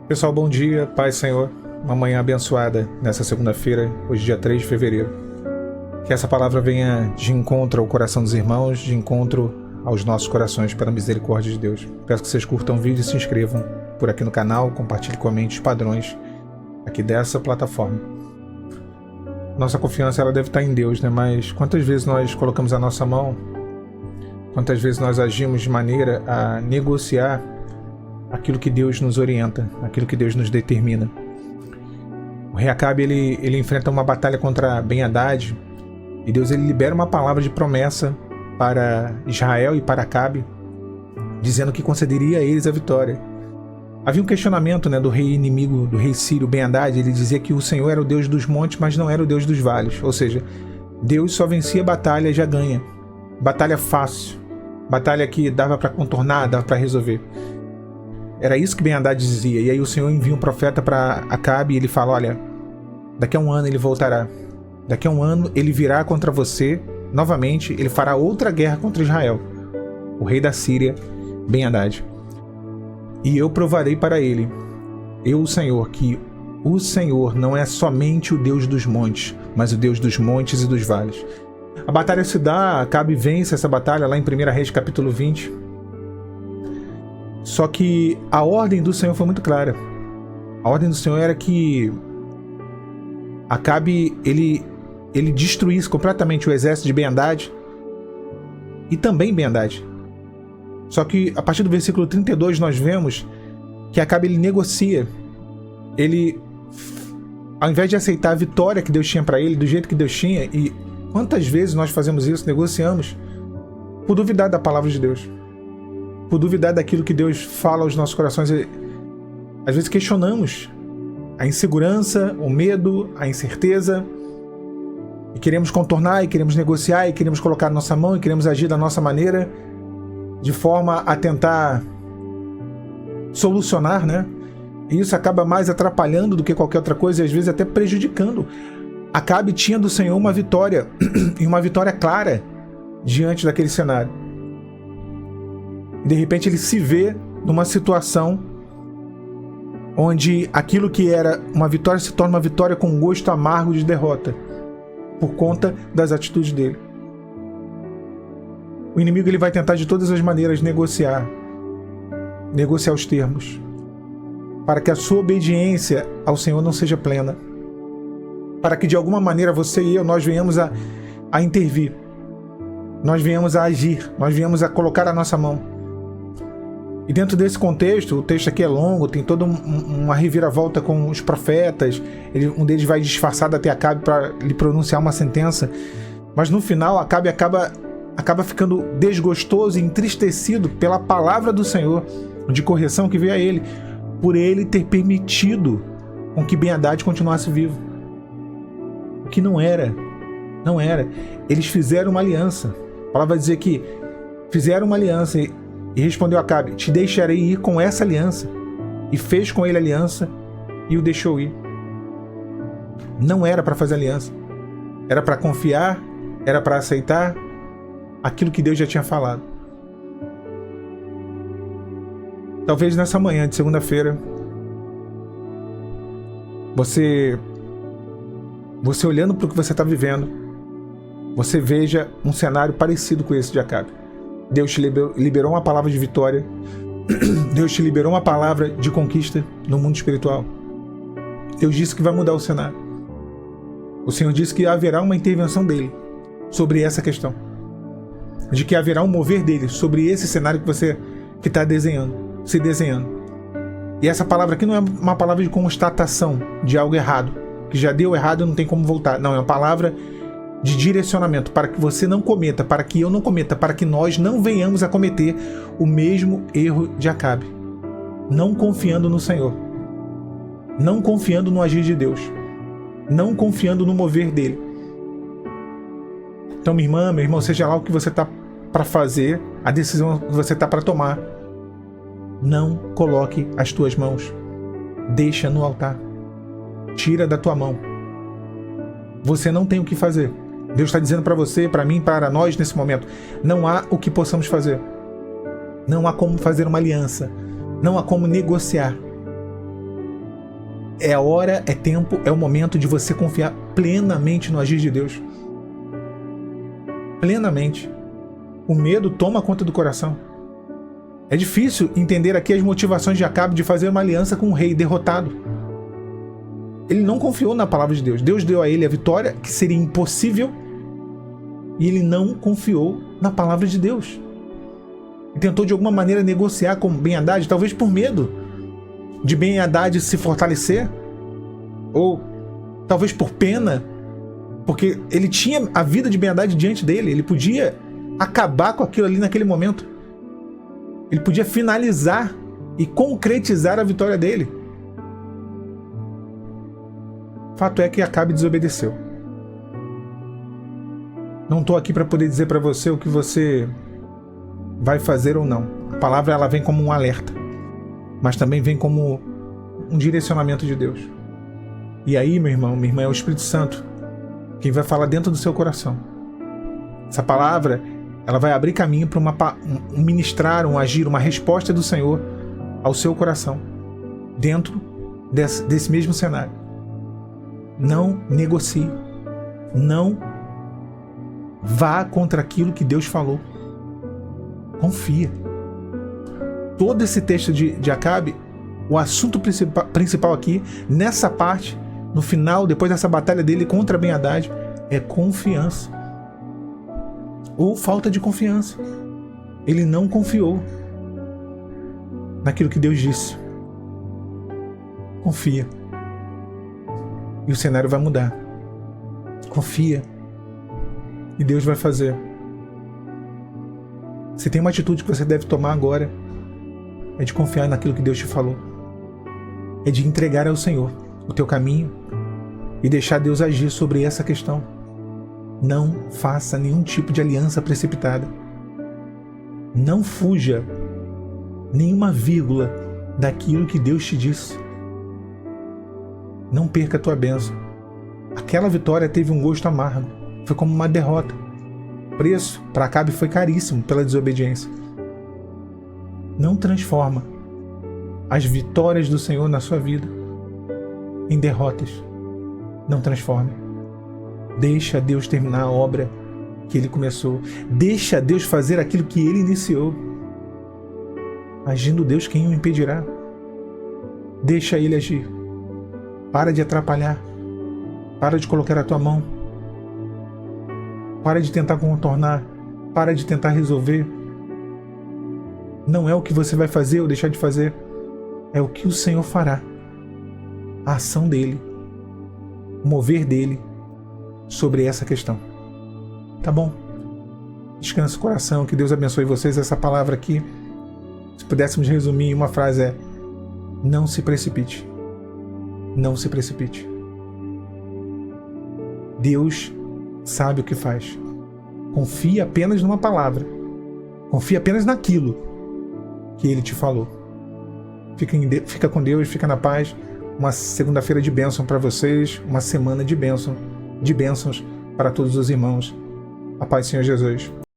Pessoal, bom dia, paz Senhor, uma manhã abençoada nessa segunda-feira, hoje dia 3 de fevereiro. Que essa palavra venha de encontro ao coração dos irmãos, de encontro aos nossos corações, pela misericórdia de Deus. Peço que vocês curtam o vídeo e se inscrevam por aqui no canal, compartilhem com a mente os padrões aqui dessa plataforma. Nossa confiança ela deve estar em Deus, né? Mas quantas vezes nós colocamos a nossa mão, quantas vezes nós agimos de maneira a negociar aquilo que Deus nos orienta, aquilo que Deus nos determina. O rei Acabe ele enfrenta uma batalha contra Ben-Hadad e Deus ele libera uma palavra de promessa para Israel e para Acabe, dizendo que concederia a eles a vitória. Havia um questionamento, né, do rei inimigo, do rei sírio Ben-Hadad. Ele dizia que o Senhor era o Deus dos montes, mas não era o Deus dos vales. Ou seja, Deus só vencia batalha e já ganha. Batalha fácil, batalha que dava para contornar, dava para resolver. Era isso que Ben-Hadad dizia. E aí o Senhor envia um profeta para Acabe e ele fala: olha, daqui a um ano ele voltará. Daqui a um ano ele virá contra você novamente. Ele fará outra guerra contra Israel, o rei da Síria, Ben-Hadad. E eu provarei para ele, eu o Senhor, que o Senhor não é somente o Deus dos montes, mas o Deus dos montes e dos vales. A batalha se dá, Acabe vence essa batalha lá em 1 Reis capítulo 20. Só que a ordem do Senhor foi muito clara. A ordem do Senhor era que Acabe ele destruísse completamente o exército de Ben-Hadad e também Ben-Hadad. Só que a partir do versículo 32 nós vemos que Acabe ele negocia. Ele, ao invés de aceitar a vitória que Deus tinha para ele, do jeito que Deus tinha, e quantas vezes nós fazemos isso, negociamos, por duvidar da palavra de Deus, por duvidar daquilo que Deus fala aos nossos corações. Às vezes questionamos a insegurança, o medo, a incerteza, e queremos contornar, e queremos negociar, e queremos colocar a nossa mão, e queremos agir da nossa maneira, de forma a tentar solucionar, né? E isso acaba mais atrapalhando do que qualquer outra coisa, e às vezes até prejudicando. Acabe tinha do Senhor uma vitória, e uma vitória clara diante daquele cenário. De repente ele se vê numa situação onde aquilo que era uma vitória se torna uma vitória com um gosto amargo de derrota, por conta das atitudes dele. O inimigo ele vai tentar de todas as maneiras negociar os termos, para que a sua obediência ao Senhor não seja plena, para que de alguma maneira você e eu, nós venhamos a intervir, nós venhamos a agir, nós venhamos a colocar a nossa mão. E dentro desse contexto, o texto aqui é longo, tem toda uma reviravolta com os profetas. Um deles vai disfarçado até Acabe para lhe pronunciar uma sentença, mas no final Acabe acaba ficando desgostoso e entristecido pela palavra do Senhor de correção que veio a ele, por ele ter permitido com que Ben-Hadad continuasse vivo. O que não era. Eles fizeram uma aliança. A palavra vai dizer que fizeram uma aliança e respondeu Acabe: te deixarei ir com essa aliança. E fez com ele aliança e o deixou ir. Não era para fazer aliança. Era para confiar, era para aceitar aquilo que Deus já tinha falado. Talvez nessa manhã de segunda-feira, você olhando para o que você está vivendo, você veja um cenário parecido com esse de Acabe. Deus te liberou uma palavra de vitória. Deus te liberou uma palavra de conquista no mundo espiritual. Deus disse que vai mudar o cenário. O Senhor disse que haverá uma intervenção dele sobre essa questão, de que haverá um mover dele sobre esse cenário que você está se desenhando. E essa palavra aqui não é uma palavra de constatação de algo errado, que já deu errado e não tem como voltar. Não, é uma palavra de direcionamento para que você não cometa, para que eu não cometa, para que nós não venhamos a cometer o mesmo erro de Acabe. Não confiando no Senhor, não confiando no agir de Deus, não confiando no mover dele. Então, minha irmã, meu irmão, seja lá o que você está para fazer, a decisão que você está para tomar, não coloque as tuas mãos, deixa no altar, tira da tua mão. Você não tem o que fazer. Deus está dizendo para você, para mim, para nós nesse momento, não há o que possamos fazer. Não há como fazer uma aliança. Não há como negociar. É a hora, é tempo, é o momento de você confiar plenamente no agir de Deus. Plenamente. O medo toma conta do coração. É difícil entender aqui as motivações de Acabe de fazer uma aliança com um rei derrotado. Ele não confiou na palavra de Deus. Deus deu a ele a vitória, que seria impossível, e ele não confiou na palavra de Deus. E tentou de alguma maneira negociar com Ben-Hadad, talvez por medo de Ben-Hadad se fortalecer, ou talvez por pena, porque ele tinha a vida de Ben-Hadad diante dele, ele podia acabar com aquilo ali naquele momento. Ele podia finalizar e concretizar a vitória dele. Fato é que Acabe desobedeceu. Não estou aqui para poder dizer para você o que você vai fazer ou não. A palavra ela vem como um alerta, mas também vem como um direcionamento de Deus. E aí, meu irmão, minha irmã, é o Espírito Santo quem vai falar dentro do seu coração. Essa palavra ela vai abrir caminho para um ministrar, um agir, uma resposta do Senhor ao seu coração, dentro desse mesmo cenário. Não negocie. Não vá contra aquilo que Deus falou. Confia. Todo esse texto de Acabe, o assunto principal aqui, nessa parte, no final, depois dessa batalha dele contra Ben-Hadad, é confiança. Ou falta de confiança. Ele não confiou naquilo que Deus disse. Confia. E o cenário vai mudar. Confia. E Deus vai fazer. Se tem uma atitude que você deve tomar agora, é de confiar naquilo que Deus te falou. É de entregar ao Senhor o teu caminho e deixar Deus agir sobre essa questão. Não faça nenhum tipo de aliança precipitada. Não fuja nenhuma vírgula daquilo que Deus te disse. Não perca a tua bênção. Aquela vitória teve um gosto amargo. Foi como uma derrota. O preço para Acabe foi caríssimo pela desobediência. Não transforma as vitórias do Senhor na sua vida em derrotas. Não transforme. Deixa Deus terminar a obra que Ele começou. Deixa Deus fazer aquilo que Ele iniciou. Agindo Deus, quem o impedirá? Deixa Ele agir. Para de atrapalhar. Para de colocar a tua mão. Para de tentar contornar. Para de tentar resolver. Não é o que você vai fazer ou deixar de fazer. É o que o Senhor fará. A ação dEle. O mover dEle sobre essa questão. Tá bom? Descansa o coração. Que Deus abençoe vocês. Essa palavra aqui, se pudéssemos resumir em uma frase, é: não se precipite. Não se precipite. Deus sabe o que faz. Confia apenas numa palavra. Confia apenas naquilo que Ele te falou. Fica com Deus, fica na paz. Uma segunda-feira de bênção para vocês. Uma semana de bênçãos para todos os irmãos. A paz do Senhor Jesus.